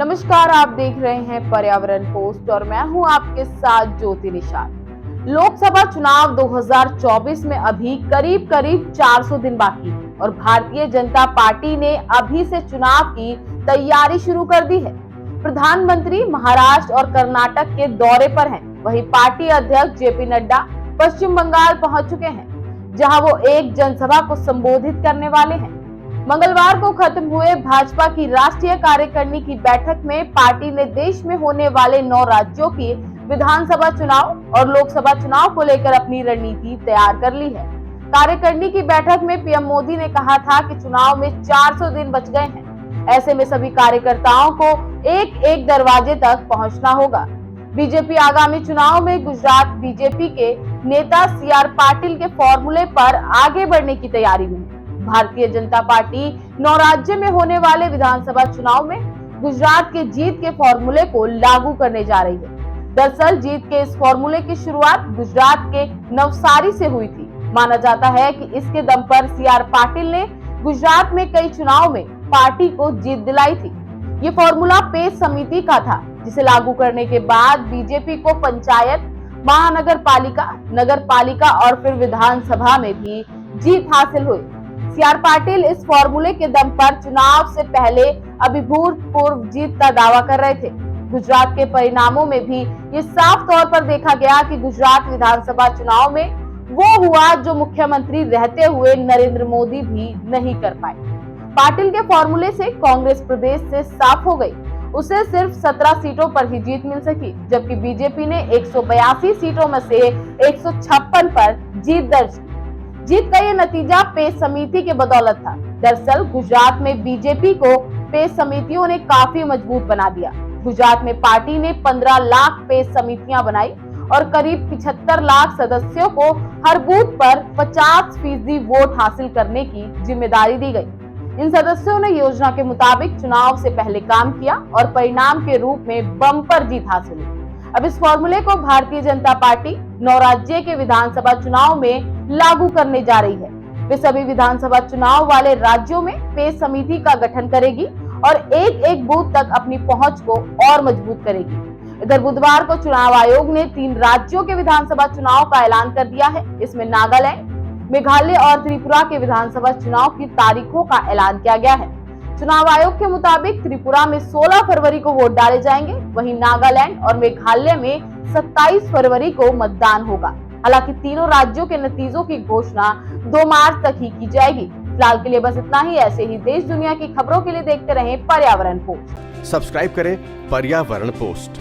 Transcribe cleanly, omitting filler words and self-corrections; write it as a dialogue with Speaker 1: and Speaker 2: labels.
Speaker 1: नमस्कार, आप देख रहे हैं पर्यावरण पोस्ट और मैं हूं आपके साथ ज्योति निषाद। लोकसभा चुनाव 2024 में अभी करीब 400 दिन बाकी है और भारतीय जनता पार्टी ने अभी से चुनाव की तैयारी शुरू कर दी है। प्रधानमंत्री महाराष्ट्र और कर्नाटक के दौरे पर हैं, वहीं पार्टी अध्यक्ष जेपी नड्डा पश्चिम बंगाल पहुंच चुके हैं, जहां वो एक जनसभा को संबोधित करने वाले हैं। मंगलवार को खत्म हुए भाजपा की राष्ट्रीय कार्यकारिणी की बैठक में पार्टी ने देश में होने वाले 9 राज्यों की विधानसभा चुनाव और लोकसभा चुनाव को लेकर अपनी रणनीति तैयार कर ली है। कार्यकारिणी की बैठक में पीएम मोदी ने कहा था कि चुनाव में 400 दिन बच गए हैं, ऐसे में सभी कार्यकर्ताओं को एक एक दरवाजे तक पहुंचना होगा। बीजेपी आगामी चुनाव में गुजरात बीजेपी के नेता सीआर पाटिल के फॉर्मूले पर आगे बढ़ने की तैयारी में है। भारतीय जनता पार्टी 9 राज्य में होने वाले विधानसभा चुनाव में गुजरात के जीत के फॉर्मूले को लागू करने जा रही है। दरअसल जीत के इस फॉर्मूले की शुरुआत गुजरात के नवसारी से हुई थी। माना जाता है कि इसके दम पर सीआर पाटिल ने गुजरात में कई चुनाव में पार्टी को जीत दिलाई थी। ये फॉर्मूला पेश समिति का था, जिसे लागू करने के बाद बीजेपी को पंचायत, महानगर पालिका, नगर पालिका और फिर विधानसभा में भी जीत हासिल हुई। सीआर पाटिल इस फॉर्मूले के दम पर चुनाव से पहले अभूतपूर्व जीत का दावा कर रहे थे। गुजरात के परिणामों में भी ये साफ तौर पर देखा गया कि गुजरात विधानसभा चुनाव में वो हुआ जो मुख्यमंत्री रहते हुए नरेंद्र मोदी भी नहीं कर पाए। पाटिल के फॉर्मूले से कांग्रेस प्रदेश से साफ हो गई। उसे सिर्फ 17 सीटों पर ही जीत मिल सकी, जबकि बीजेपी ने 182 सीटों में से 156 पर जीत दर्ज की। जीत का ये नतीजा पेश समिति के बदौलत था। दरअसल गुजरात में बीजेपी को पेश समितियों ने काफी मजबूत बना दिया। गुजरात में पार्टी ने 15 लाख पेश समितियां बनाई और करीब 75 लाख सदस्यों को हर बूथ पर 50% वोट हासिल करने की जिम्मेदारी दी गई। इन सदस्यों ने योजना के मुताबिक चुनाव से पहले काम किया और परिणाम के रूप में बम्पर जीत हासिल हुई। अब इस फॉर्मूले को भारतीय जनता पार्टी 9 राज्य के विधानसभा चुनाव में लागू करने जा रही है। वे सभी विधानसभा चुनाव वाले राज्यों में पेश समिति का गठन करेगी और एक एक बूथ तक अपनी पहुंच को और मजबूत करेगी। इधर बुधवार को चुनाव आयोग ने 3 राज्यों के विधानसभा चुनाव का ऐलान कर दिया है। इसमें नागालैंड, मेघालय और त्रिपुरा के विधानसभा चुनाव की तारीखों का ऐलान किया गया है। चुनाव आयोग के मुताबिक त्रिपुरा में 16 फरवरी को वोट डाले जाएंगे, वहीं नागालैंड और मेघालय में 27 फरवरी को मतदान होगा। हालांकि तीनों राज्यों के नतीजों की घोषणा 2 मार्च तक ही की जाएगी। फिलहाल के लिए बस इतना ही। ऐसे ही देश दुनिया की खबरों के लिए देखते रहें पर्यावरण पोस्ट।
Speaker 2: सब्सक्राइब करें पर्यावरण पोस्ट।